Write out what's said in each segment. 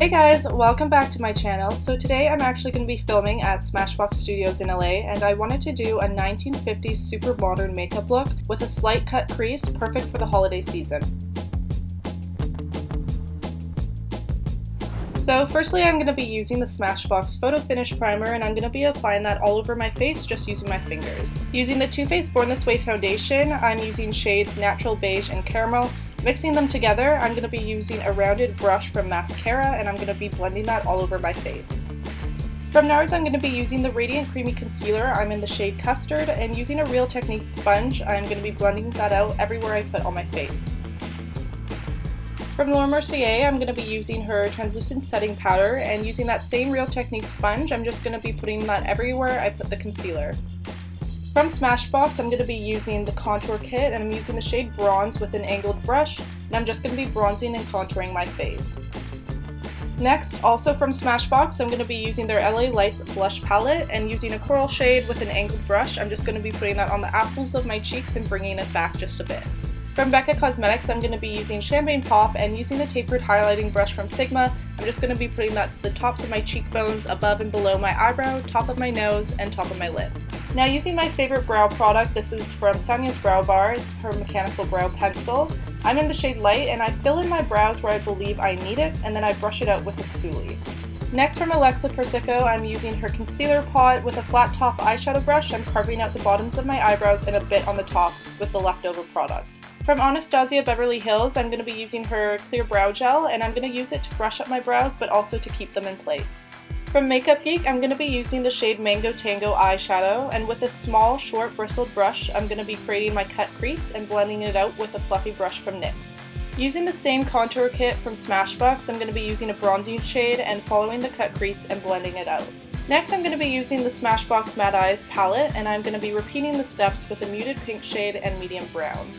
Hey guys, welcome back to my channel. So today I'm actually going to be filming at Smashbox Studios in LA, and I wanted to do a 1950s super modern makeup look with a slight cut crease, perfect for the holiday season. So firstly I'm going to be using the Smashbox Photo Finish Primer, and I'm going to be applying that all over my face just using my fingers. Using the Toofaced Born This Way foundation, I'm using shades Natural Beige and Caramel. Mixing them together, I'm going to be using a rounded brush from mascara, and I'm going to be blending that all over my face. From Nars, I'm going to be using the Radiant Creamy Concealer. I'm in the shade Custard, and using a Real Techniques sponge, I'm going to be blending that out everywhere I put on my face. From Mercier, I'm going to be using her translucent setting powder, and using that same Real Techniques sponge, I'm just going to be putting that everywhere I put the concealer. From Smashbox, I'm going to be using the contour kit, and I'm using the shade Bronze with an angled brush, and I'm just going to be bronzing and contouring my face. Next, also from Smashbox, I'm going to be using their LA Lights blush palette, and using a coral shade with an angled brush, I'm just going to be putting that on the apples of my cheeks and bringing it back just a bit. From Becca Cosmetics, I'm going to be using Champagne Pop, and using the tapered highlighting brush from Sigma, I'm just going to be putting that to the tops of my cheekbones, above and below my eyebrow, top of my nose, and top of my lid. Now using my favorite brow product, this is from Sanias Brow Bar, it's her mechanical brow pencil. I'm in the shade Light, and I fill in my brows where I believe I need it, and then I brush it out with a spoolie. Next, from Persico, I'm using her concealer pot with a flat top eyeshadow brush. I'm carving out the bottoms of my eyebrows and a bit on the top with the leftover product. From Anastasia Beverly Hills, I'm going to be using her clear brow gel, and I'm going to use it to brush up my brows but also to keep them in place. From Makeup Geek, I'm going to be using the shade Mango Tango eyeshadow, and with a small, short, bristled brush, I'm going to be creating my cut crease and blending it out with a fluffy brush from NYX. Using the same contour kit from Smashbox, I'm going to be using a bronzing shade and following the cut crease and blending it out. Next, I'm going to be using the Smashbox Matte Eyes palette, and I'm going to be repeating the steps with a muted pink shade and medium brown.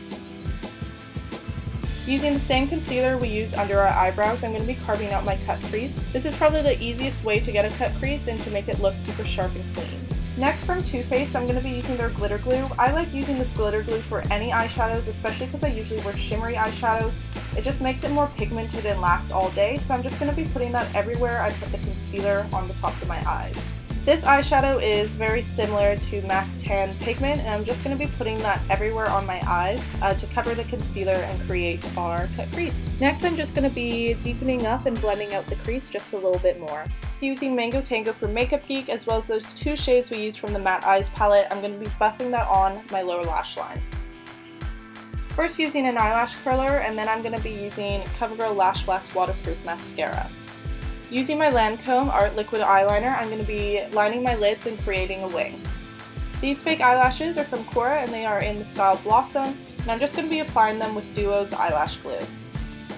Using the same concealer we use under our eyebrows, I'm going to be carving out my cut crease. This is probably the easiest way to get a cut crease and to make it look super sharp and clean. Next, from Toofaced, I'm going to be using their glitter glue. I like using this glitter glue for any eyeshadows, especially because I usually wear shimmery eyeshadows. It just makes it more pigmented and lasts all day, so I'm just going to be putting that everywhere I put the concealer on the tops of my eyes. This eyeshadow is very similar to MAC Tan Pigment, and I'm just going to be putting that everywhere on my eyes to cover the concealer and create our cut crease. Next, I'm just going to be deepening up and blending out the crease just a little bit more. Using Mango Tango from Makeup Geek, as well as those two shades we used from the Matte Eyes palette, I'm going to be buffing that on my lower lash line. First using an eyelash curler, and then I'm going to be using Covergirl Lashblash Waterproof Mascara. Using my Lancome Art Liquid Eyeliner, I'm going to be lining my lids and creating a wing. These fake eyelashes are from Cura, and they are in the style Blossom, and I'm just going to be applying them with Duo's eyelash glue.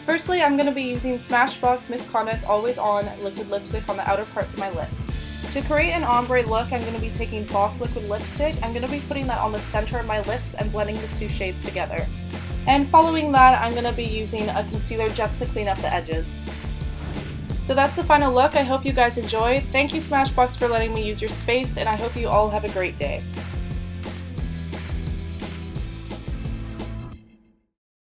Firstly, I'm going to be using Smashbox Misconduct Always On liquid lipstick on the outer parts of my lips. To create an ombre look, I'm going to be taking Bawse liquid lipstick. I'm going to be putting that on the center of my lips and blending the two shades together. And following that, I'm going to be using a concealer just to clean up the edges. So that's the final look. I hope you guys enjoyed. Thank you Smashbox for letting me use your space, and I hope you all have a great day.